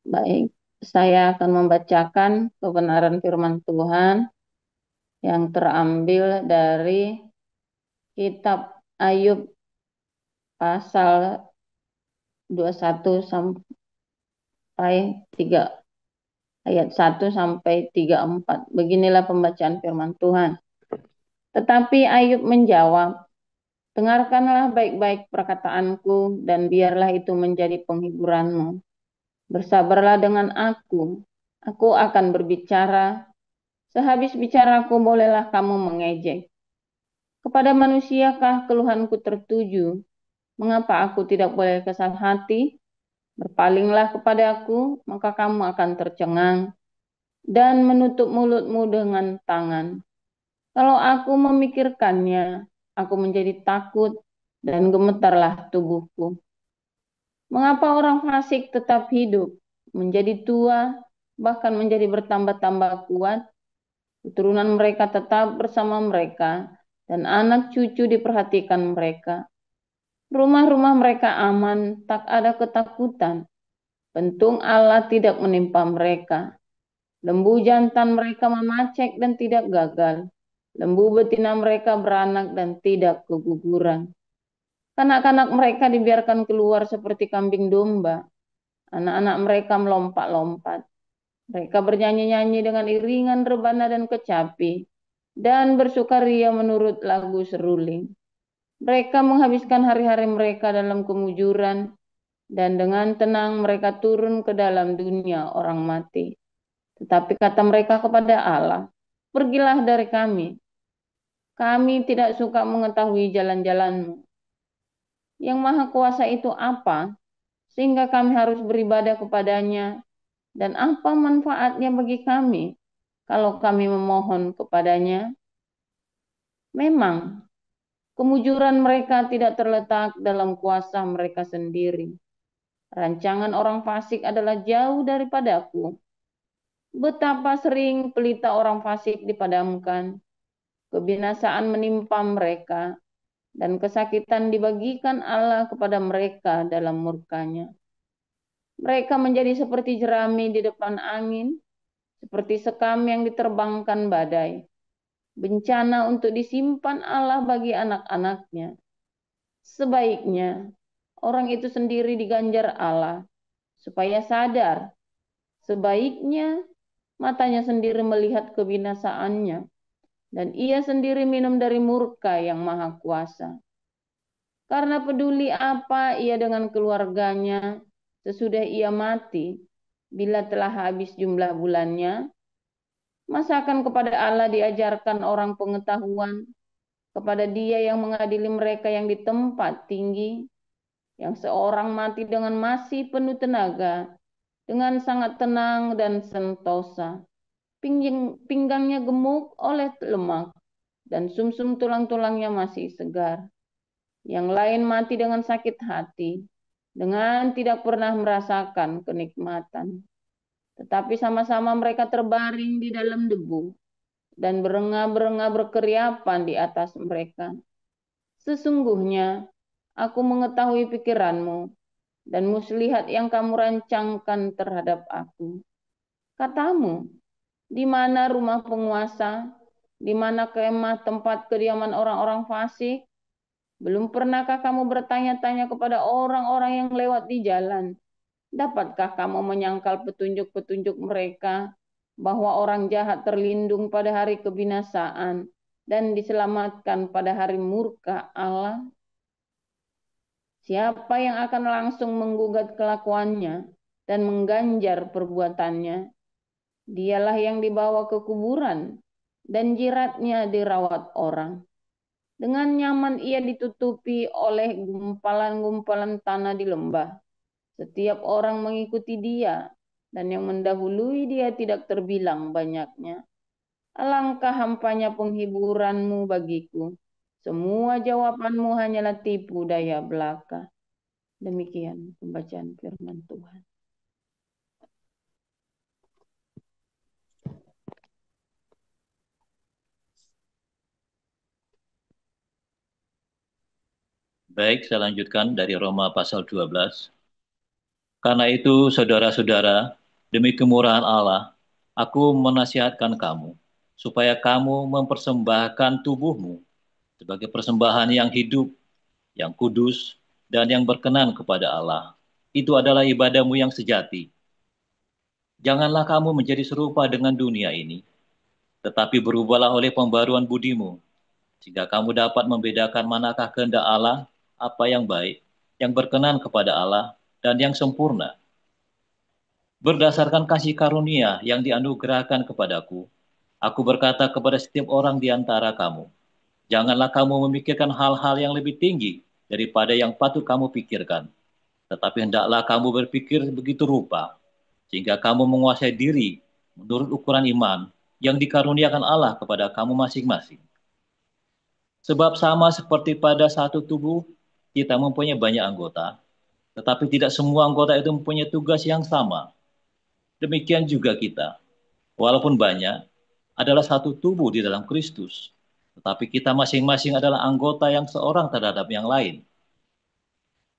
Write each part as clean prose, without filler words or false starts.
Baik, saya akan membacakan kebenaran firman Tuhan yang terambil dari kitab Ayub pasal 21 sampai 3 ayat 1 sampai 34. Beginilah pembacaan firman Tuhan. Tetapi Ayub menjawab, dengarkanlah baik-baik perkataanku dan biarlah itu menjadi penghiburanmu. Bersabarlah dengan aku akan berbicara. Sehabis bicaraku bolehlah kamu mengejek. Kepada manusiakah keluhanku tertuju? Mengapa aku tidak boleh kesal hati? Berpalinglah kepadaku, maka kamu akan tercengang dan menutup mulutmu dengan tangan. Kalau aku memikirkannya, aku menjadi takut dan gemetarlah tubuhku. Mengapa orang fasik tetap hidup, menjadi tua, bahkan menjadi bertambah-tambah kuat? Keturunan mereka tetap bersama mereka, dan anak cucu diperhatikan mereka. Rumah-rumah mereka aman, tak ada ketakutan. Bentung Allah tidak menimpa mereka. Lembu jantan mereka memacek dan tidak gagal. Lembu betina mereka beranak dan tidak keguguran. Kanak-kanak mereka dibiarkan keluar seperti kambing domba. Anak-anak mereka melompat-lompat. Mereka bernyanyi-nyanyi dengan iringan rebana dan kecapi dan bersukaria menurut lagu seruling. Mereka menghabiskan hari-hari mereka dalam kemujuran dan dengan tenang mereka turun ke dalam dunia orang mati. Tetapi kata mereka kepada Allah, pergilah dari kami. Kami tidak suka mengetahui jalan-jalanmu. Yang Maha Kuasa itu apa? Sehingga kami harus beribadah kepadanya. Dan apa manfaatnya bagi kami kalau kami memohon kepadanya? Memang kemujuran mereka tidak terletak dalam kuasa mereka sendiri. Rancangan orang fasik adalah jauh daripadaku. Betapa sering pelita orang fasik dipadamkan, kebinasaan menimpa mereka, dan kesakitan dibagikan Allah kepada mereka dalam murkanya. Mereka menjadi seperti jerami di depan angin, seperti sekam yang diterbangkan badai. Bencana untuk disimpan Allah bagi anak-anaknya. Sebaiknya orang itu sendiri diganjar Allah, supaya sadar. Sebaiknya matanya sendiri melihat kebinasaannya, dan ia sendiri minum dari murka yang maha kuasa. Karena peduli apa ia dengan keluarganya sesudah ia mati, bila telah habis jumlah bulannya, masakan kepada Allah diajarkan orang pengetahuan, kepada dia yang mengadili mereka yang di tempat tinggi, yang seorang mati dengan masih penuh tenaga, dengan sangat tenang dan sentosa. Pinggangnya gemuk oleh lemak, dan sumsum tulang-tulangnya masih segar. Yang lain mati dengan sakit hati, dengan tidak pernah merasakan kenikmatan. Tetapi sama-sama mereka terbaring di dalam debu, dan berengah-berengah berkeriapan di atas mereka. Sesungguhnya aku mengetahui pikiranmu, dan muslihat yang kamu rancangkan terhadap aku. Katamu, di mana rumah penguasa, di mana kemah tempat kediaman orang-orang fasik? Belum pernahkah kamu bertanya-tanya kepada orang-orang yang lewat di jalan? Dapatkah kamu menyangkal petunjuk-petunjuk mereka bahwa orang jahat terlindung pada hari kebinasaan dan diselamatkan pada hari murka Allah? Siapa yang akan langsung menggugat kelakuannya dan mengganjar perbuatannya? Dialah yang dibawa ke kuburan dan jiratnya dirawat orang. Dengan nyaman ia ditutupi oleh gumpalan-gumpalan tanah di lembah. Setiap orang mengikuti dia, dan yang mendahului dia tidak terbilang banyaknya. Alangkah hampanya penghiburanmu bagiku. Semua jawabanmu hanyalah tipu daya belaka. Demikian pembacaan firman Tuhan. Baik, saya lanjutkan dari Roma pasal 12. Karena itu, saudara-saudara, demi kemurahan Allah, aku menasihatkan kamu, supaya kamu mempersembahkan tubuhmu sebagai persembahan yang hidup, yang kudus, dan yang berkenan kepada Allah. Itu adalah ibadahmu yang sejati. Janganlah kamu menjadi serupa dengan dunia ini, tetapi berubahlah oleh pembaruan budimu, sehingga kamu dapat membedakan manakah kehendak Allah, apa yang baik, yang berkenan kepada Allah, dan yang sempurna. Berdasarkan kasih karunia yang dianugerahkan kepadaku, aku berkata kepada setiap orang di antara kamu, janganlah kamu memikirkan hal-hal yang lebih tinggi daripada yang patut kamu pikirkan, tetapi hendaklah kamu berpikir begitu rupa, sehingga kamu menguasai diri menurut ukuran iman yang dikaruniakan Allah kepada kamu masing-masing. Sebab sama seperti pada satu tubuh, kita mempunyai banyak anggota, tetapi tidak semua anggota itu mempunyai tugas yang sama. Demikian juga kita, walaupun banyak, adalah satu tubuh di dalam Kristus, tetapi kita masing-masing adalah anggota yang seorang terhadap yang lain.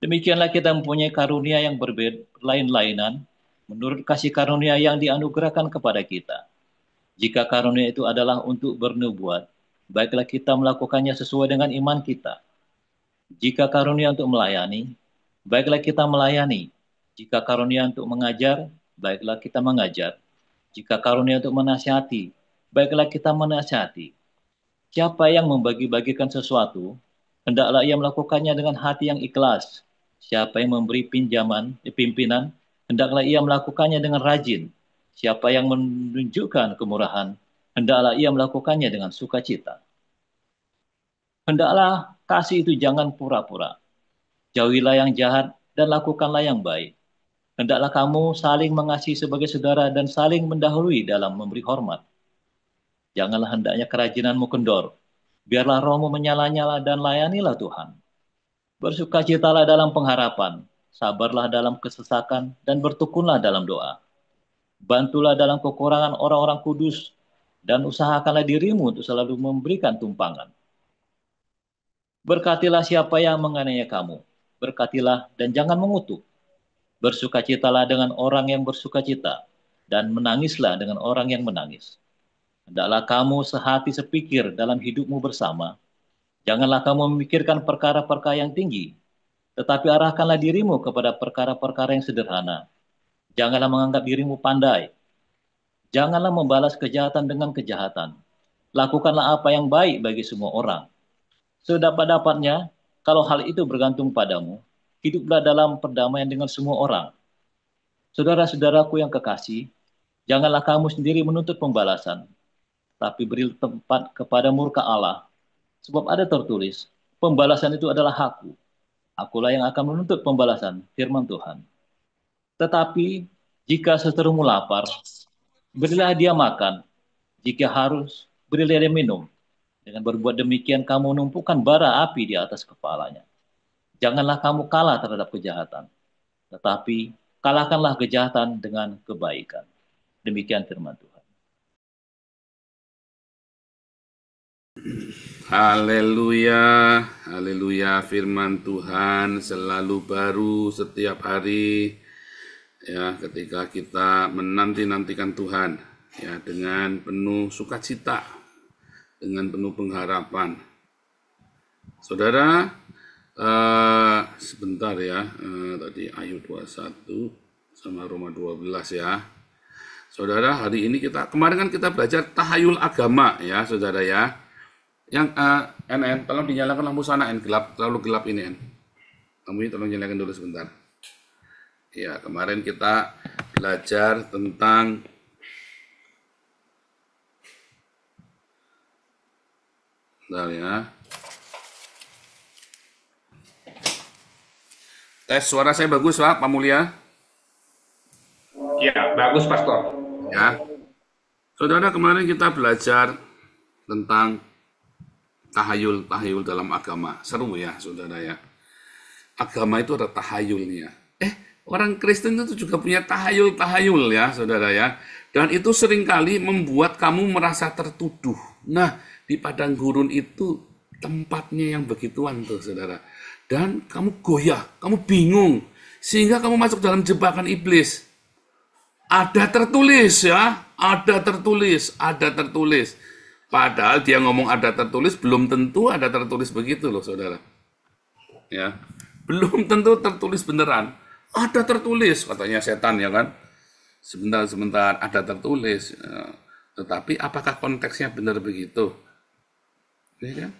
Demikianlah kita mempunyai karunia yang berlain-lainan, menurut kasih karunia yang dianugerahkan kepada kita. Jika karunia itu adalah untuk bernubuat, baiklah kita melakukannya sesuai dengan iman kita. Jika karunia untuk melayani, baiklah kita melayani. Jika karunia untuk mengajar, baiklah kita mengajar. Jika karunia untuk menasihati, baiklah kita menasihati. Siapa yang membagi-bagikan sesuatu, hendaklah ia melakukannya dengan hati yang ikhlas. Siapa yang memberi pimpinan, hendaklah ia melakukannya dengan rajin. Siapa yang menunjukkan kemurahan, hendaklah ia melakukannya dengan sukacita. Hendaklah kasih itu jangan pura-pura. Jauhilah yang jahat dan lakukanlah yang baik. Hendaklah kamu saling mengasihi sebagai saudara dan saling mendahului dalam memberi hormat. Janganlah hendaknya kerajinanmu kendor. Biarlah rohmu menyala-nyala dan layanilah Tuhan. Bersukacitalah dalam pengharapan, sabarlah dalam kesesakan, dan bertekunlah dalam doa. Bantulah dalam kekurangan orang-orang kudus, dan usahakanlah dirimu untuk selalu memberikan tumpangan. Berkatilah siapa yang menganiaya kamu. Berkatilah dan jangan mengutuk. Bersukacitalah dengan orang yang bersukacita, dan menangislah dengan orang yang menangis. Hendaklah kamu sehati sepikir dalam hidupmu bersama. Janganlah kamu memikirkan perkara-perkara yang tinggi, tetapi arahkanlah dirimu kepada perkara-perkara yang sederhana. Janganlah menganggap dirimu pandai. Janganlah membalas kejahatan dengan kejahatan. Lakukanlah apa yang baik bagi semua orang. Sedapat-dapatnya, kalau hal itu bergantung padamu, hiduplah dalam perdamaian dengan semua orang. Saudara-saudaraku yang kekasih, janganlah kamu sendiri menuntut pembalasan, tapi beri tempat kepada murka Allah. Sebab ada tertulis, pembalasan itu adalah hakku. Akulah yang akan menuntut pembalasan, firman Tuhan. Tetapi jika seterumu lapar, berilah dia makan. Jika harus, berilah dia minum. Dengan berbuat demikian kamu menumpukan bara api di atas kepalanya. Janganlah kamu kalah terhadap kejahatan, tetapi kalahkanlah kejahatan dengan kebaikan. Demikian firman Tuhan. Haleluya, haleluya, firman Tuhan selalu baru setiap hari. Ya, ketika kita menanti-nantikan Tuhan, ya, dengan penuh sukacita, dengan penuh pengharapan. Saudara, sebentar ya, tadi Ayub 21 sama Roma 12 ya. Saudara, hari ini kemarin kan kita belajar tahayul agama ya, saudara ya. Yang NN, tolong dinyalakan lampu sana, gelap, terlalu gelap ini, N. Kamu tolong nyalakan dulu sebentar. Ya, kemarin kita belajar tentang bentar ya. Tes suara saya bagus, Pak Mulya? Ya, bagus, Pastor. Ya. Saudara, kemarin kita belajar tentang tahayul dalam agama. Seru ya, saudara ya. Agama itu ada tahayulnya. Orang Kristen itu juga punya tahayul ya, saudara ya. Dan itu seringkali membuat kamu merasa tertuduh. Nah, di padang gurun itu tempatnya yang begituan tuh, saudara. Dan kamu goyah, kamu bingung. Sehingga kamu masuk dalam jebakan iblis. Ada tertulis ya, ada tertulis, ada tertulis. Padahal dia ngomong ada tertulis, belum tentu ada tertulis begitu loh saudara. Ya, belum tentu tertulis beneran. Ada tertulis, katanya setan ya kan. Sebentar, ada tertulis. Tetapi apakah konteksnya benar begitu? Ya kan?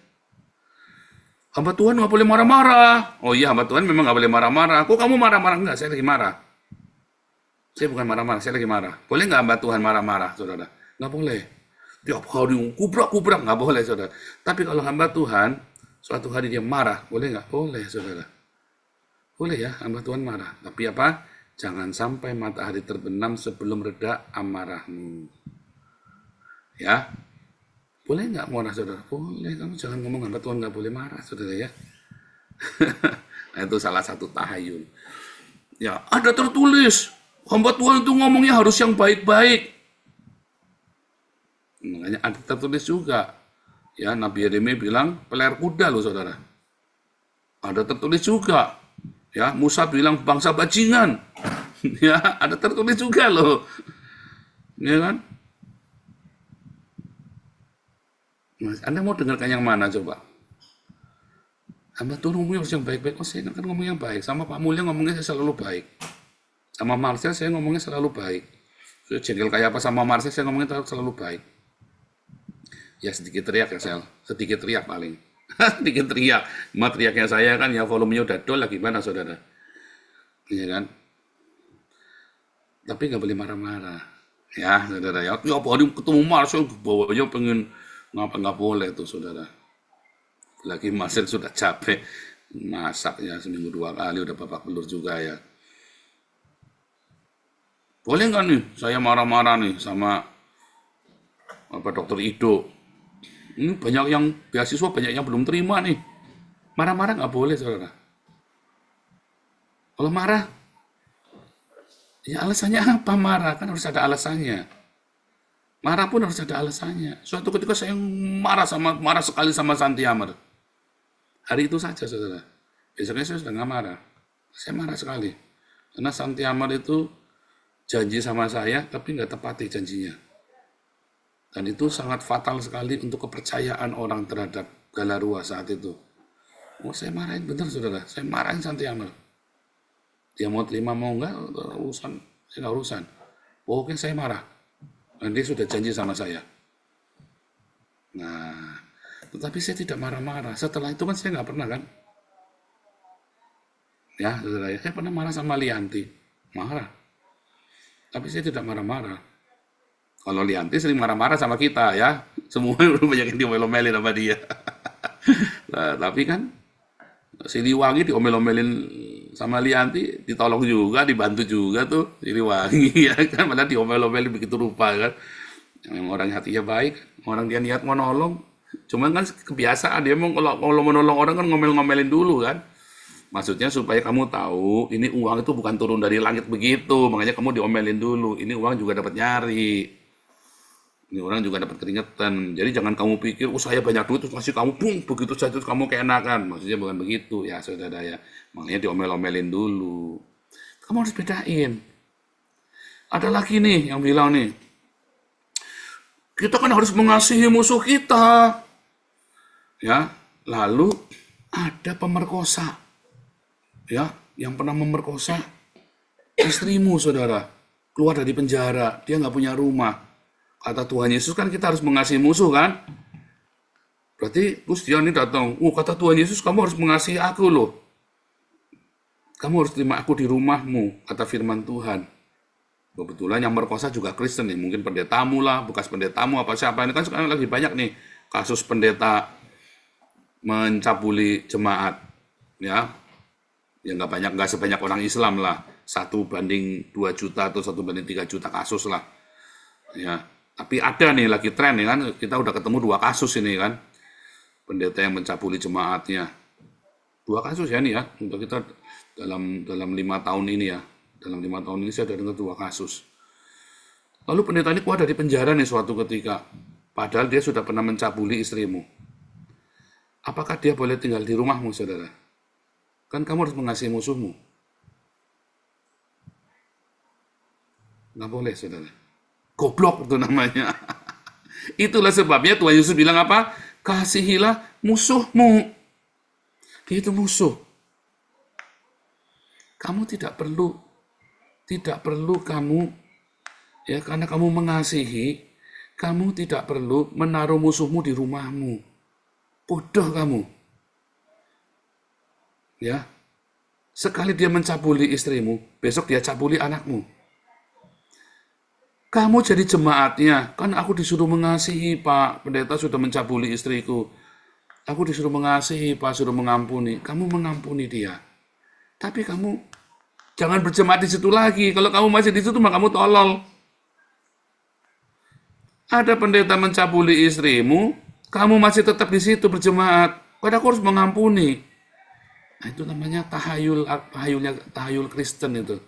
Hamba Tuhan nggak boleh marah-marah. Oh iya, hamba Tuhan memang nggak boleh marah-marah. Kok kamu marah-marah? Enggak, saya lagi marah. Saya bukan marah-marah, saya lagi marah. Boleh nggak hamba Tuhan marah-marah, saudara? Nggak boleh. Tiap hari kubrak-kubrak, nggak boleh, saudara. Tapi kalau hamba Tuhan, suatu hari dia marah, boleh nggak? Boleh, saudara. Boleh ya, hamba Tuhan marah. Tapi apa? Jangan sampai matahari terbenam sebelum reda amarahmu. Ya, boleh nggak marah, saudara? Boleh, kamu jangan ngomong hamba Tuhan nggak boleh marah, saudara ya. Nah, itu salah satu tahayul. Ya, ada tertulis. Hamba Tuhan itu ngomongnya harus yang baik-baik. Makanya ada tertulis juga. Ya, Nabi Yeremia bilang peler kuda loh saudara. Ada tertulis juga. Ya, Musa bilang bangsa bajingan. Ya, ada tertulis juga loh. Ya kan? Mas, Anda mau dengarkan yang mana coba? Hamba Tuhan ngomongnya harus yang baik-baik. Oh, saya kan ngomong yang baik. Sama Pak Mulya ngomongnya saya selalu baik. Sama Marcel saya ngomongnya selalu baik. Saya jengkel kayak apa sama Marcel saya ngomongnya selalu baik. Ya sedikit teriak ya Sel. Sedikit teriak paling. Sedikit teriak. Cuma teriaknya saya kan ya volumenya udah dol lah gimana saudara. Iya kan? Tapi nggak boleh marah-marah. Ya saudara ya. Ya apa hari ketemu Marcel bawanya pengen ngapa nggak boleh tuh saudara. Lagi Marcel sudah capek. Masaknya seminggu 2 kali udah babak belur juga ya. Boleh nggak nih saya marah-marah nih sama apa Dokter Ido? Ini banyak yang beasiswa banyak yang belum terima nih. Marah-marah nggak boleh saudara. Kalau marah, ya alasannya apa marah? Kan harus ada alasannya. Marah pun harus ada alasannya. Suatu ketika saya marah sekali sama Santi Amar. Hari itu saja saudara. Besoknya saya sudah nggak marah. Saya marah sekali. Karena Santi Amar itu janji sama saya, tapi nggak tepati janjinya. Dan itu sangat fatal sekali untuk kepercayaan orang terhadap Galarua saat itu. Oh, saya marahin bener, saudara. Saya marahin Santi Amar. Dia mau terima, mau nggak, urusan. Saya nggak urusan. Pokoknya saya marah. Dan dia sudah janji sama saya. Nah, tetapi saya tidak marah-marah. Setelah itu kan saya nggak pernah kan. Ya, saudara, saya pernah marah sama Lianti. Marah. Tapi saya tidak marah-marah. Kalau Lianti sering marah-marah sama kita ya. Semua udah banyak yang diomel-omelin sama dia. Nah, tapi kan Siliwangi diomel-omelin sama Lianti, ditolong juga, dibantu juga tuh Siliwangi ya kan. Malah diomel-omelin begitu rupa kan. Yang orang hatinya baik, orang dia niat mau nolong. Cuman kan kebiasaan dia mau kalau menolong orang kan ngomel-ngomelin dulu kan. Maksudnya supaya kamu tahu, ini uang itu bukan turun dari langit begitu, makanya kamu diomelin dulu. Ini uang juga dapat nyari. Ini orang juga dapat keringetan. Jadi jangan kamu pikir, oh saya banyak duit terus kasih kamu, bung, begitu saja terus kamu keenakan. Maksudnya bukan begitu ya saudara ya. Makanya diomel-omelin dulu. Kamu harus bedain. Ada lagi nih yang bilang nih, kita kan harus mengasihi musuh kita. Ya, lalu ada pemerkosa. Ya, yang pernah memerkosa istrimu, saudara, keluar dari penjara, dia nggak punya rumah. Kata Tuhan Yesus kan kita harus mengasihi musuh kan? Berarti terus dia ini datang, kata Tuhan Yesus kamu harus mengasihi aku loh. Kamu harus terima aku di rumahmu, kata firman Tuhan. Kebetulan yang merkosa juga Kristen nih, mungkin pendetamu lah, bekas pendetamu apa siapa. Ini kan sekarang lagi banyak nih kasus pendeta mencabuli jemaat, ya. Ya nggak sebanyak orang Islam lah, 1/2 juta atau 1/3 juta kasus lah, ya. Tapi ada nih lagi tren nih kan, kita udah ketemu 2 kasus ini kan, pendeta yang mencabuli jemaatnya, 2 kasus ya nih ya, untuk kita dalam 5 tahun ini ya, dalam 5 tahun ini saya sudah dengar 2 kasus. Lalu pendeta ini keluar dari penjara nih suatu ketika, padahal dia sudah pernah mencabuli istrimu. Apakah dia boleh tinggal di rumahmu, saudara? Kan kamu harus mengasihi musuhmu. Nggak boleh, saudara. Goblok itu namanya. Itulah sebabnya Tuhan Yesus bilang apa? Kasihilah musuhmu. Dia itu musuh. Kamu tidak perlu kamu, ya karena kamu mengasihi, kamu tidak perlu menaruh musuhmu di rumahmu. Bodoh kamu. Ya. Sekali dia mencabuli istrimu, besok dia cabuli anakmu. Kamu jadi jemaatnya, kan aku disuruh mengasihi, Pak. Pendeta sudah mencabuli istriku. Aku disuruh mengasihi, Pak, suruh mengampuni. Kamu mengampuni dia. Tapi kamu jangan berjemaat di situ lagi. Kalau kamu masih di situ, maka kamu tolol. Ada pendeta mencabuli istrimu, kamu masih tetap di situ berjemaat. Padahal aku harus mengampuni. Nah, itu namanya tahayul Kristen itu.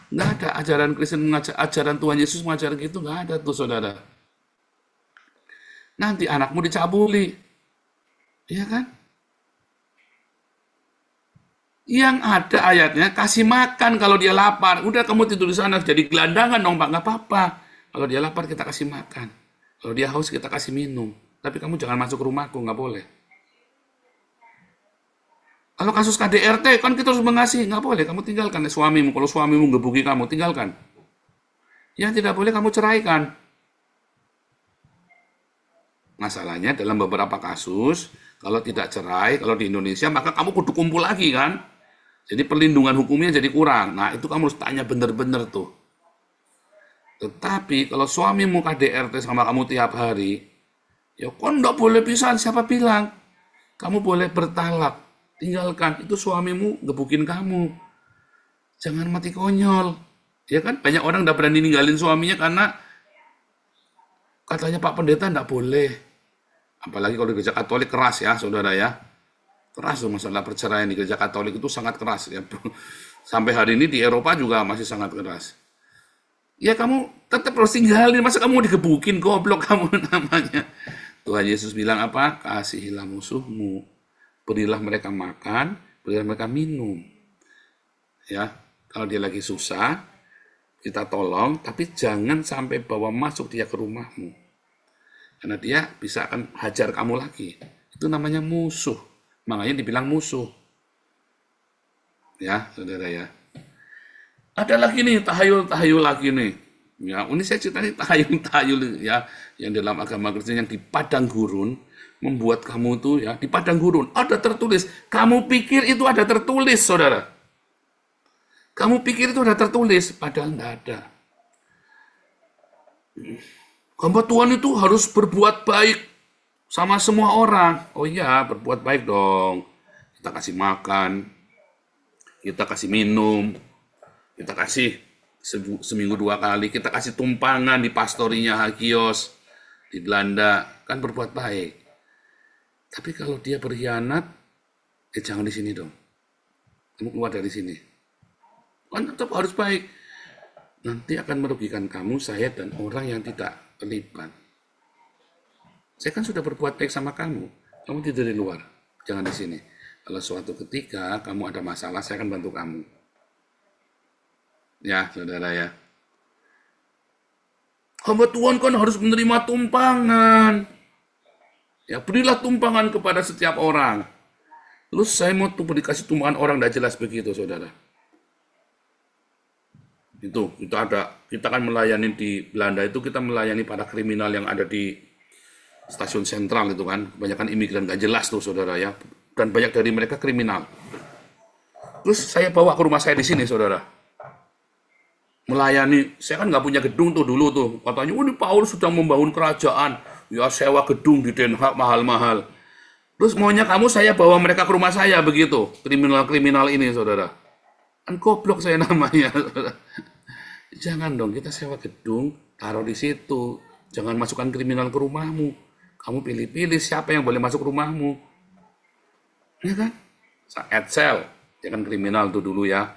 Nggak ada ajaran Kristen, ajaran Tuhan Yesus mengajar gitu, nggak ada tuh, saudara. Nanti anakmu dicabuli. Iya kan? Yang ada ayatnya, kasih makan kalau dia lapar. Udah kamu tidur di sana, jadi gelandangan dong, Pak. Nggak apa-apa. Kalau dia lapar, kita kasih makan. Kalau dia haus, kita kasih minum. Tapi kamu jangan masuk ke rumahku, nggak boleh. Kalau kasus KDRT, kan kita harus mengasihi. Nggak boleh, kamu tinggalkan suamimu. Kalau suamimu ngebuki kamu, tinggalkan. Yang tidak boleh, kamu ceraikan. Masalahnya dalam beberapa kasus, kalau tidak cerai, kalau di Indonesia, maka kamu kudu kumpul lagi kan. Jadi perlindungan hukumnya jadi kurang. Nah, itu kamu harus tanya bener-bener tuh. Tetapi kalau suamimu KDRT sama kamu tiap hari, ya kok nggak boleh pisahan, siapa bilang? Kamu boleh bertalak. Tinggalkan, itu suamimu gebukin kamu. Jangan mati konyol. Ya kan, banyak orang udah berani ninggalin suaminya karena katanya Pak Pendeta enggak boleh. Apalagi kalau di gereja Katolik keras ya, saudara ya. Keras tuh masalah perceraian di gereja Katolik itu sangat keras ya. Sampai hari ini di Eropa juga masih sangat keras. Ya kamu tetap harus tinggalin, masa kamu digebukin, goblok kamu namanya. Tuhan Yesus bilang apa? Kasihilah musuhmu. Berilah mereka makan, berilah mereka minum. Ya, kalau dia lagi susah, kita tolong, tapi jangan sampai bawa masuk dia ke rumahmu. Karena dia bisa akan hajar kamu lagi. Itu namanya musuh. Makanya dibilang musuh. Ya, saudara ya. Ada lagi nih, tahayul lagi nih. Ya, ini saya cerita nih tahayul ya, yang dalam agama Kristen yang di padang gurun, membuat kamu tuh ya, di padang gurun, ada tertulis. Kamu pikir itu ada tertulis, saudara. Kamu pikir itu ada tertulis, padahal nggak ada. Hamba Tuhan itu harus berbuat baik sama semua orang. Oh iya, berbuat baik dong. Kita kasih makan, kita kasih minum, kita kasih seminggu 2 kali, kita kasih tumpangan di pastorinya Hagios, di Belanda, kan berbuat baik. Tapi kalau dia berkhianat, jangan di sini dong. Kamu keluar dari sini. Kan tetap harus baik. Nanti akan merugikan kamu, saya, dan orang yang tidak terlibat. Saya kan sudah berbuat baik sama kamu. Kamu tidur di luar. Jangan di sini. Kalau suatu ketika kamu ada masalah, saya akan bantu kamu. Ya, saudara ya. Hamba Tuhan kan harus menerima tumpangan. Ya, berilah tumpangan kepada setiap orang. Lu saya mau dikasih tumpangan orang, tidak jelas begitu, saudara. Itu ada, kita kan melayani di Belanda itu, kita melayani para kriminal yang ada di stasiun sentral itu kan. Kebanyakan imigran gak jelas tuh, saudara ya. Dan banyak dari mereka kriminal. Terus saya bawa ke rumah saya di sini, saudara. Melayani, saya kan nggak punya gedung tuh dulu tuh. Katanya, ini Paulus sudah membangun kerajaan. Ya sewa gedung di Den Haag mahal-mahal. Terus maunya kamu saya bawa mereka ke rumah saya begitu. Kriminal-kriminal ini, saudara. Kan goblok saya namanya, saudara. Jangan dong, kita sewa gedung, taruh di situ. Jangan masukkan kriminal ke rumahmu. Kamu pilih-pilih siapa yang boleh masuk ke rumahmu. Ya kan? Edsel, dia kan kriminal tuh dulu ya.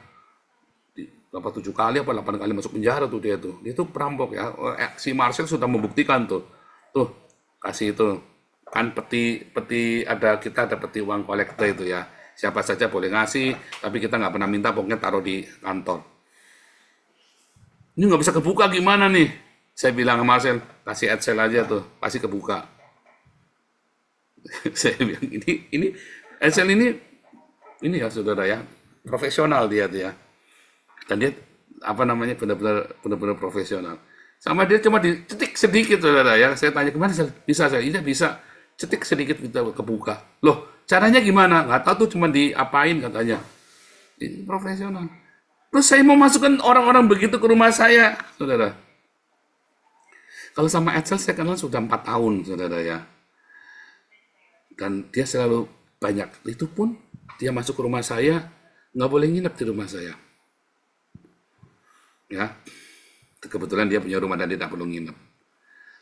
7 kali apa 8 kali masuk penjara tuh dia tuh. Dia tuh perampok ya. Si Marcel sudah membuktikan tuh. Tuh, kasih itu. Kan kita ada peti uang kolektor itu ya. Siapa saja boleh ngasih, tapi kita nggak pernah minta, pokoknya taruh di kantor. Ini nggak bisa kebuka gimana nih? Saya bilang sama Marcel, kasih Excel aja tuh, pasti kebuka. Saya bilang ini Excel ini ya saudara ya, profesional dia tuh ya. Dan dia apa namanya benar-benar profesional. Sama dia cuma diketik sedikit saudara ya. Saya tanya kemana bisa saya, ini bisa cetik sedikit kita kebuka. Loh caranya gimana? Nggak tahu tuh cuma diapain katanya. Ini profesional. Terus saya mau masukkan orang-orang begitu ke rumah saya, saudara. Kalau sama Edsel saya kenal sudah 4 tahun, saudara ya. Dan dia selalu banyak. Itu pun dia masuk ke rumah saya, nggak boleh nginep di rumah saya. Ya, kebetulan dia punya rumah dan tidak perlu nginep.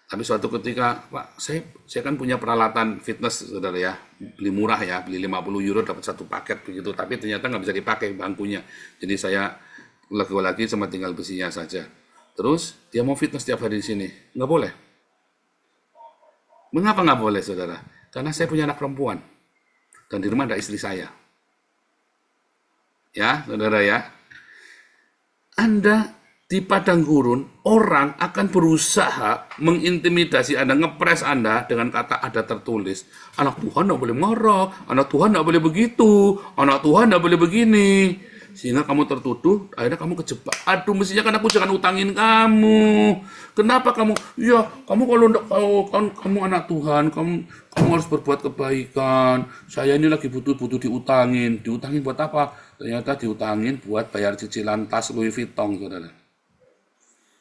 Tapi suatu ketika, Pak, saya kan punya peralatan fitness, saudara ya. Beli murah ya, beli 50 euro dapat satu paket begitu. Tapi ternyata nggak bisa dipakai bangkunya. Jadi saya lagi sama tinggal besinya saja. Terus dia mau fitness tiap hari di sini, nggak boleh. Mengapa nggak boleh, saudara? Karena saya punya anak perempuan dan di rumah ada istri saya. Ya, saudara ya. Anda di padang gurun, orang akan berusaha mengintimidasi Anda, ngepres Anda dengan kata ada tertulis. Anak Tuhan nggak boleh marah, anak Tuhan nggak boleh begitu, anak Tuhan nggak boleh begini. Sehingga kamu tertuduh, akhirnya kamu kejebak. Aduh, mestinya kan aku jangan utangin kamu. Kenapa kamu? Ya, kamu kalau kamu anak Tuhan, kamu harus berbuat kebaikan. Saya ini lagi butuh diutangin. Diutangin buat apa? Ternyata diutangin buat bayar cicilan tas Louis Vuitton, saudara.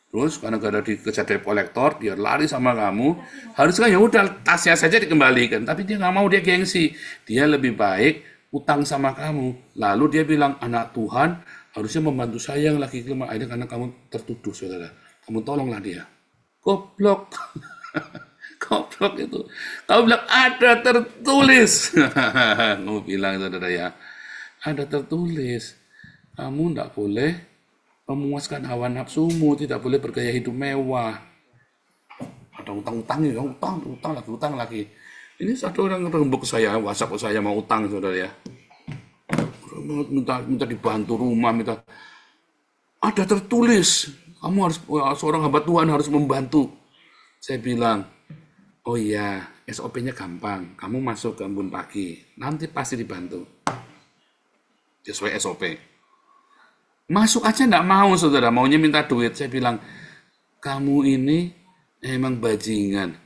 Terus karena gak ada dikejar debt collector, dia lari sama kamu. Harusnya ya udah tasnya saja dikembalikan, tapi dia nggak mau, dia gengsi. Dia lebih baik utang sama kamu. Lalu dia bilang, anak Tuhan harusnya membantu saya yang lagi lemah. Akhirnya karena kamu tertuduh, saudara. Kamu tolonglah dia. Goblok. Goblok itu. Kamu bilang, ada tertulis. Kamu bilang, saudara ya. Ada tertulis. Kamu tidak boleh memuaskan hawa nafsumu. Tidak boleh bergaya hidup mewah. Ada utang-utang ya. Utang lagi. Ini satu orang rembuk saya, WhatsApp saya mau utang, saudara ya. Minta dibantu rumah, minta. Ada tertulis, kamu harus, seorang hamba Tuhan harus membantu. Saya bilang, oh iya, SOP-nya gampang. Kamu masuk ke embun pagi, nanti pasti dibantu. Sesuai SOP. Masuk aja enggak mau, saudara, maunya minta duit. Saya bilang, kamu ini emang bajingan.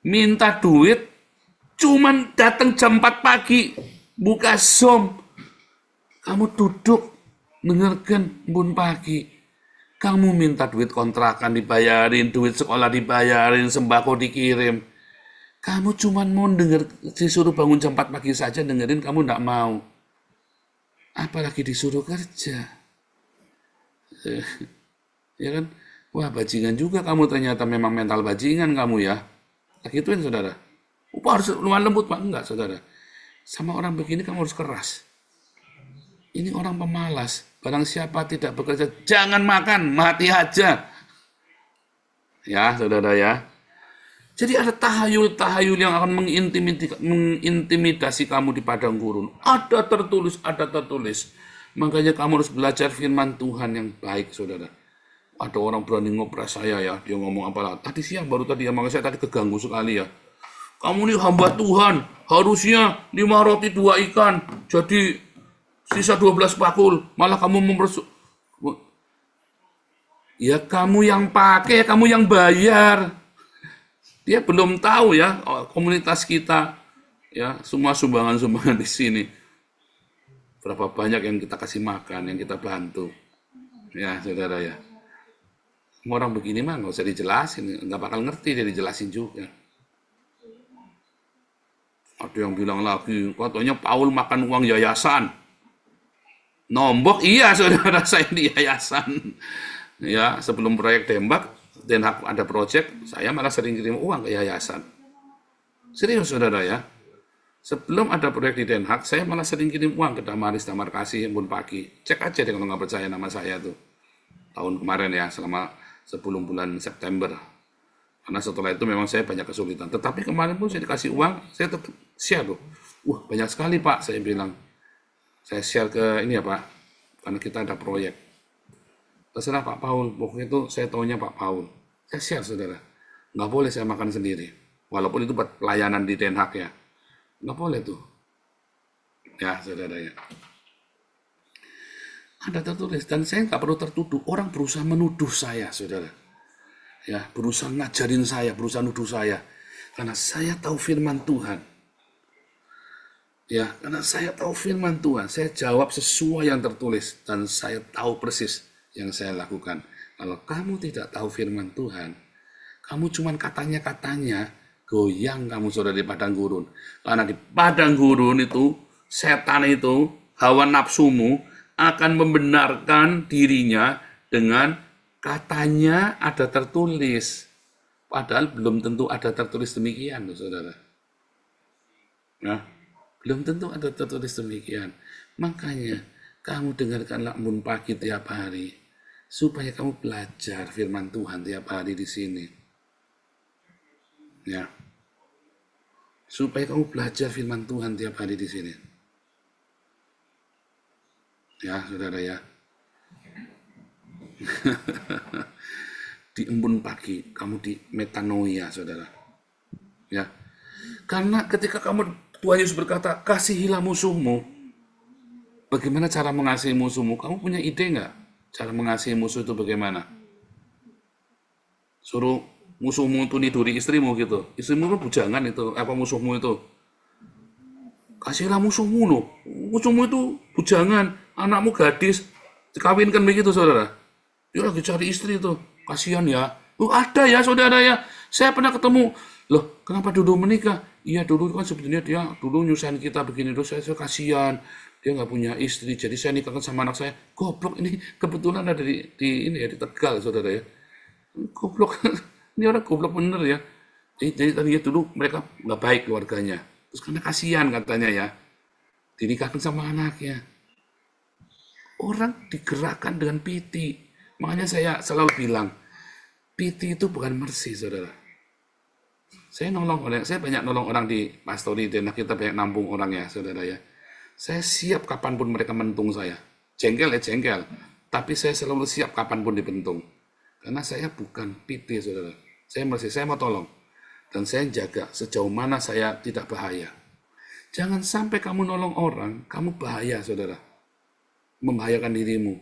Minta duit, cuman datang jam 4 pagi, buka Zoom. Kamu duduk, dengarkan embun pagi. Kamu minta duit kontrakan dibayarin, duit sekolah dibayarin, sembako dikirim. Kamu cuman mau denger, disuruh bangun jam 4 pagi saja dengerin, kamu enggak mau. Apalagi disuruh kerja. Ya kan? Wah, bajingan juga kamu, ternyata memang mental bajingan kamu ya. Tak gituin, saudara. Harus lemah lembut, Pak. Enggak, saudara. Sama orang begini kamu harus keras. Ini orang pemalas. Barang siapa tidak bekerja, jangan makan, mati aja. Ya, saudara ya. Jadi ada tahayul-tahayul yang akan mengintimidasi kamu di padang gurun. Ada tertulis. Makanya kamu harus belajar firman Tuhan yang baik, saudara. Ada orang berani ngopres saya ya. Dia ngomong apa? Tadi siang baru tadi ya, makanya saya tadi keganggu sekali ya. Kamu ini hamba Tuhan, harusnya 5 roti 2 ikan, jadi sisa 12 bakul, malah kamu ya kamu yang pakai, kamu yang bayar. Dia belum tahu ya, komunitas kita, ya semua sumbangan-sumbangan di sini. Berapa banyak yang kita kasih makan, yang kita bantu. Ya, saudara ya. Orang begini mah nggak usah dijelasin, nggak bakal ngerti, dia dijelasin juga. Ada yang bilang lagi, katanya Paul makan uang yayasan. Nombok, iya saudara, saya di yayasan. Ya, sebelum proyek tembak, Den Haag ada proyek, saya malah sering kirim uang ke yayasan. Serius saudara ya. Sebelum ada proyek di Den Haag, saya malah sering kirim uang ke Damaris, Damar Kasih, Embun Pagi. Cek aja deh kalau nggak percaya nama saya tuh. Tahun kemarin ya, selama 10 bulan September. Karena setelah itu memang saya banyak kesulitan. Tetapi kemarin pun saya dikasih uang, saya tetap share loh. Wah, banyak sekali Pak, saya bilang. Saya share ke ini ya Pak, karena kita ada proyek. terserah Pak Paul, pokoknya itu saya taunya Pak Paul. Saya share saudara, nggak boleh saya makan sendiri, walaupun itu buat pelayanan di Den Haag ya, nggak boleh tuh, ya saudara ya. Ada tertulis, dan saya nggak perlu tertuduh, orang berusaha menuduh saya saudara, ya berusaha ngajarin saya, berusaha nuduh saya, karena saya tahu firman Tuhan. Ya, karena saya tahu firman Tuhan, saya jawab sesuai yang tertulis dan saya tahu persis yang saya lakukan. Kalau kamu tidak tahu firman Tuhan, kamu cuman katanya-katanya, goyang kamu saudara di padang gurun. Karena di padang gurun itu, setan itu, hawa nafsumu akan membenarkan dirinya dengan katanya ada tertulis. Padahal belum tentu ada tertulis demikian, saudara. Nah, belum tentu ada tertulis demikian. Makanya kamu dengarkanlah embun pagi tiap hari, supaya kamu belajar firman Tuhan tiap hari di sini. Ya, supaya kamu belajar firman Tuhan tiap hari di sini. Ya, saudara ya. Di embun pagi, kamu di metanoia, saudara. Ya, karena ketika kamu Tuhan Yesus berkata, kasihilah musuhmu. Bagaimana cara mengasihi musuhmu? Kamu punya ide nggak? Cara mengasihi musuh itu bagaimana? Suruh musuhmu itu niduri istrimu gitu. Istrimu itu bujangan itu, apa musuhmu itu? Kasihilah musuhmu loh. Musuhmu itu bujangan, anakmu gadis, dikawinkan begitu saudara. Dia lagi cari istri itu. Kasihan ya. Ada ya saudara ya. Saya pernah ketemu. Loh, kenapa dulu menikah? Iya dulu kan sebenarnya dia dulu nyusahin kita begini, terus saya kasihan dia nggak punya istri, jadi saya nikahkan sama anak saya. Goblok, ini kebetulan ada di ini ya, di Tegal saudara ya. Goblok, ini orang goblok bener ya. Jadi tadi dulu mereka nggak baik keluarganya, terus karena kasihan katanya ya, dinikahkan sama anaknya. Orang digerakkan dengan piti, makanya saya selalu bilang piti itu bukan mercy saudara. Saya banyak nolong orang di pastori, dan kita banyak nampung orang ya, saudara ya. Saya siap kapanpun mereka mentung saya. Jengkel ya jengkel, tapi saya selalu siap kapanpun dibentung. Karena saya bukan PT, saudara. Saya mau tolong. Dan saya jaga sejauh mana saya tidak bahaya. Jangan sampai kamu nolong orang, kamu bahaya, saudara. Membahayakan dirimu.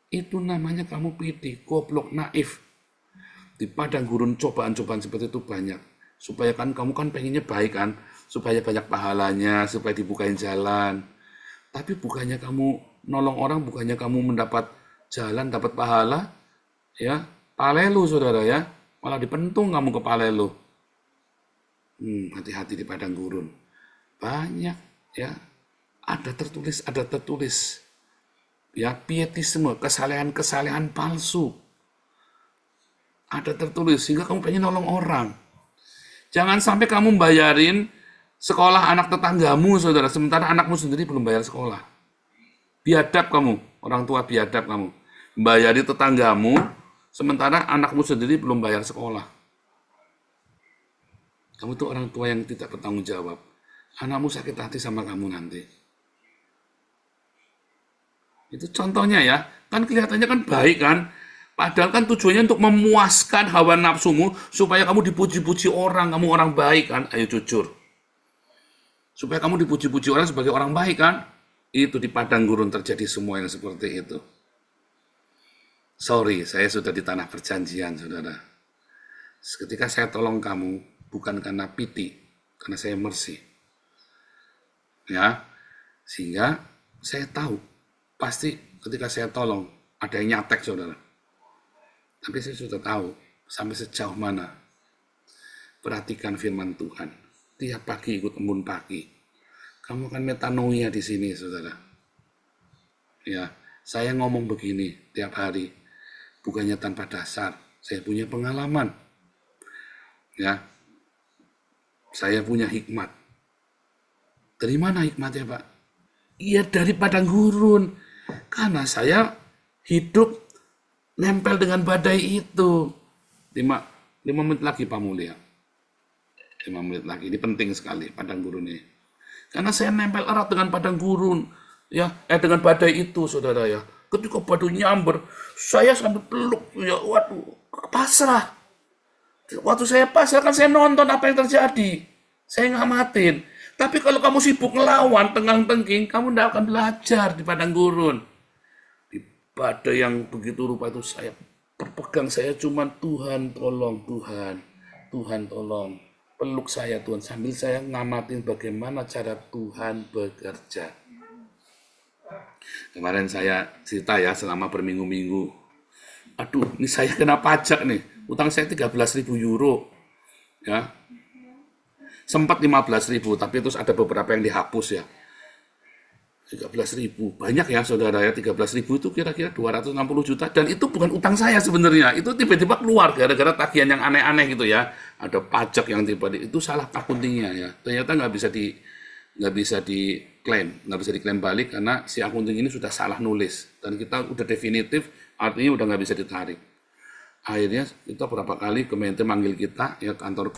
Itu namanya kamu PT, goblok, naif. Di padang gurun cobaan-cobaan seperti itu banyak. Supaya kan kamu kan pengennya baik kan, supaya banyak pahalanya, supaya dibukain jalan. Tapi bukannya kamu nolong orang, bukannya kamu mendapat jalan, dapat pahala, ya palelu saudara ya, malah dipentung kamu ke palelu. Hati-hati di padang gurun. Banyak ya, ada tertulis. Ya pietisme, kesalehan palsu. Ada tertulis sehingga kamu pengen nolong orang. Jangan sampai kamu bayarin sekolah anak tetanggamu, saudara, sementara anakmu sendiri belum bayar sekolah. Biadab kamu, orang tua biadab kamu. Bayari tetanggamu, sementara anakmu sendiri belum bayar sekolah. Kamu tuh orang tua yang tidak bertanggung jawab. Anakmu sakit hati sama kamu nanti. Itu contohnya ya, kan kelihatannya kan baik kan. Padahal kan tujuannya untuk memuaskan hawa nafsumu, supaya kamu dipuji-puji orang, kamu orang baik kan, ayo jujur. Supaya kamu dipuji-puji orang sebagai orang baik kan, itu di padang gurun terjadi semua yang seperti itu. Sorry, saya sudah di tanah perjanjian, saudara. Ketika saya tolong kamu, bukan karena piti, karena saya mercy. Ya, sehingga saya tahu, pasti ketika saya tolong, ada yang nyatek, saudara. Tapi saya sudah tahu sampai sejauh mana. Perhatikan firman Tuhan. Tiap pagi ikut embun pagi. Kamu akan metanoia di sini, saudara. Ya, saya ngomong begini tiap hari. Bukannya tanpa dasar. Saya punya pengalaman. Ya, saya punya hikmat. Dari mana hikmatnya, Pak? Iya, dari padang gurun. Karena saya hidup nempel dengan badai itu. 5 menit lagi Pak Mulia. 5 menit lagi. Ini penting sekali padang gurun ini. Karena saya nempel erat dengan padang gurun. Ya, dengan badai itu saudara ya. Ketika badai nyamber, saya sambil peluk, ya waduh, pasrah. Waktu saya pasrah kan saya nonton apa yang terjadi. Saya ngamatin. Tapi kalau kamu sibuk ngelawan, tenggang-tengking, kamu tidak akan belajar di padang gurun. Di badai yang begitu rupa itu saya berpegang, saya cuman Tuhan tolong, Tuhan tolong. Peluk saya Tuhan, sambil saya ngamatin bagaimana cara Tuhan bekerja. Kemarin saya cerita ya selama berminggu-minggu. Aduh, ini saya kena pajak nih. Utang saya 13.000 euro. Ya. Sempat 15.000, tapi terus ada beberapa yang dihapus ya. 13.000, banyak ya saudara ya, 13.000 itu kira-kira 260 juta, dan itu bukan utang saya sebenarnya, itu tiba-tiba keluar gara-gara tagihan yang aneh-aneh gitu ya, ada pajak yang tiba-tiba, itu salah akuntingnya ya, ternyata nggak bisa diklaim balik karena si akunting ini sudah salah nulis, dan kita udah definitif, artinya udah nggak bisa ditarik. Akhirnya kita berapa kali Kementerian manggil kita ya, kantor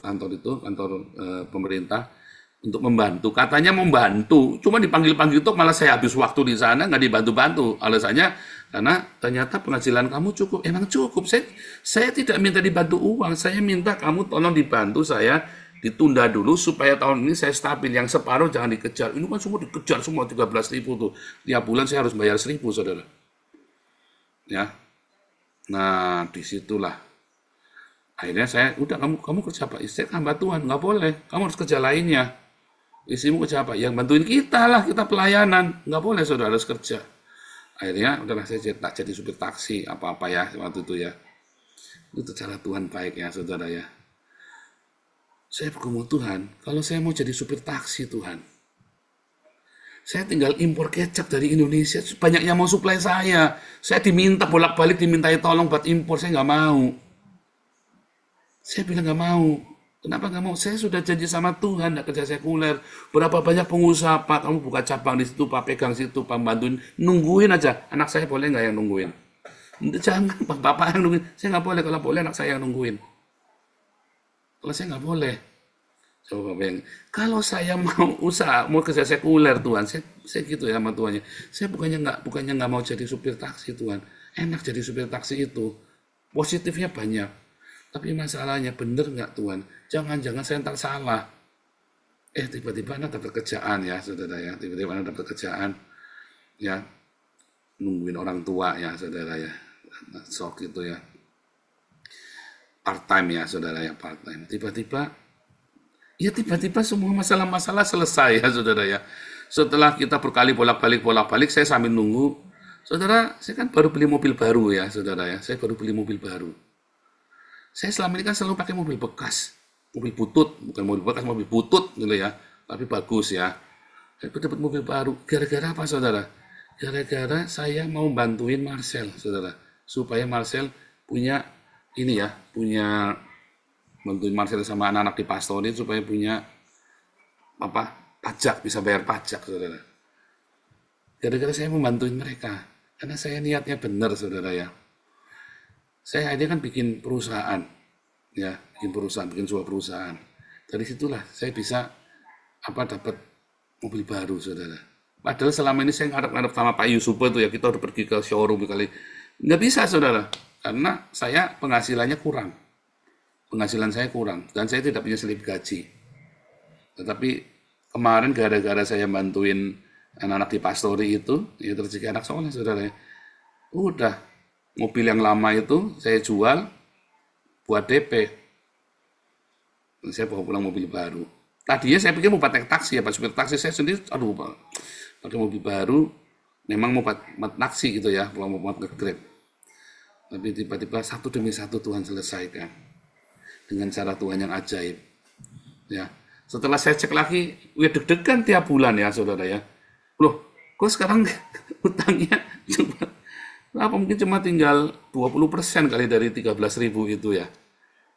pemerintah untuk membantu, katanya membantu, cuma dipanggil-panggil itu malah saya habis waktu di sana, nggak dibantu-bantu, alasannya karena ternyata penghasilan kamu cukup, emang cukup, saya tidak minta dibantu uang, saya minta kamu tolong dibantu saya, ditunda dulu supaya tahun ini saya stabil, yang separuh jangan dikejar, ini kan semua dikejar semua 13.000 tuh, tiap bulan saya harus bayar 1.000 saudara, ya, nah disitulah, akhirnya saya, udah kamu kerja apa, saya tambah Tuhan, nggak boleh, kamu harus kerja lainnya. Isimu kerja apa? Yang bantuin kita lah, kita pelayanan. Nggak boleh saudara harus kerja. Akhirnya udahlah saya tak jadi supir taksi, apa-apa ya waktu itu ya. Itu cara Tuhan baik ya saudara ya. Saya bergumul Tuhan, kalau saya mau jadi supir taksi Tuhan, saya tinggal impor kecap dari Indonesia, banyak yang mau suplai saya. Saya diminta bolak-balik, dimintai tolong buat impor, saya nggak mau. Saya bilang nggak mau. Kenapa nggak mau? Saya sudah janji sama Tuhan, nggak kerja sekuler. Berapa banyak pengusaha, Pak, kamu buka cabang di situ, Pak, pegang situ, Pak, bantuin. Nungguin aja. Anak saya boleh nggak yang nungguin? Jangan, Pak, Bapak yang nungguin. Saya nggak boleh, kalau boleh anak saya yang nungguin. Kalau saya nggak boleh. Coba bayangin. Kalau saya mau usaha, mau kerja sekuler, Tuhan, saya gitu ya sama Tuhannya. Saya bukannya nggak mau jadi supir taksi, Tuhan. Enak jadi supir taksi itu. Positifnya banyak. Tapi masalahnya bener nggak Tuhan? Jangan-jangan saya ntar salah. Tiba-tiba anak dapat kerjaan ya saudara ya. Tiba-tiba anak dapat kerjaan ya. Nungguin orang tua ya saudara ya. Sok gitu ya. Part time ya saudara ya, part time. Tiba-tiba semua masalah-masalah selesai ya saudara ya. Setelah kita berkali bolak-balik, saya sambil nunggu. Saudara, saya kan baru beli mobil baru ya saudara ya. Saya baru beli mobil baru. Saya selama ini kan selalu pakai mobil bekas, mobil butut, bukan mobil bekas, mobil butut gitu ya, tapi bagus ya. Saya dapat mobil baru, gara-gara apa saudara? Gara-gara saya mau bantuin Marcel, saudara, supaya Marcel punya ini ya, punya bantuin Marcel sama anak-anak di Pastori supaya punya pajak, bisa bayar pajak, saudara. Gara-gara saya mau bantuin mereka, karena saya niatnya benar, saudara ya. Saya akhirnya kan bikin perusahaan, ya, bikin sebuah perusahaan. Dari situlah saya bisa dapat mobil baru, saudara. Padahal selama ini saya ngarep-ngarep sama Pak Yusuf itu ya, kita udah pergi ke showroom kali. Nggak bisa, saudara, karena saya penghasilannya kurang. Penghasilan saya kurang, dan saya tidak punya slip gaji. Tetapi kemarin gara-gara saya bantuin anak-anak di Pastori itu, ya rezeki anak soleh, saudara. Udah. Mobil yang lama itu saya jual buat DP. Saya bawa pulang mobil baru. Tadinya saya pikir mau pakai taksi ya, Pak supir taksi saya sendiri, aduh Pak, pakai mobil baru, memang mau pakai taksi gitu ya, mau pakai Grab. Tapi tiba-tiba satu demi satu Tuhan selesaikan dengan cara Tuhan yang ajaib. Ya, setelah saya cek lagi, deg-degan tiap bulan ya, saudara ya. Loh, kok sekarang utangnya mungkin cuma tinggal 20% kali dari 13.000 itu ya.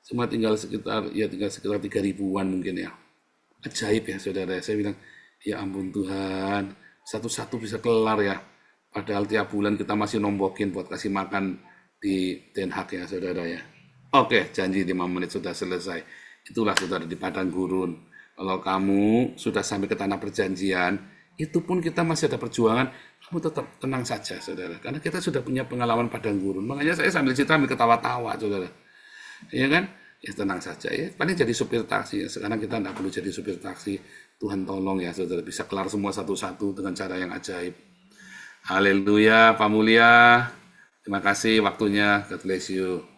Cuma tinggal sekitar 3.000-an mungkin ya. Ajaib ya saudara. Saya bilang, ya ampun Tuhan, satu-satu bisa kelar ya. Padahal tiap bulan kita masih nombokin buat kasih makan di Den Haag ya saudara ya. Oke, janji 5 menit sudah selesai. Itulah saudara di padang gurun. Kalau kamu sudah sampai ke tanah perjanjian, itu pun kita masih ada perjuangan, kamu tetap tenang saja, saudara. Karena kita sudah punya pengalaman padang gurun. Makanya saya sambil cerita, sambil ketawa-tawa, saudara. Iya kan? Ya tenang saja ya. Paling jadi supir taksi. Sekarang kita tidak perlu jadi supir taksi. Tuhan tolong ya, saudara. Bisa kelar semua satu-satu dengan cara yang ajaib. Haleluya, Pak Mulia. Terima kasih waktunya. God bless you.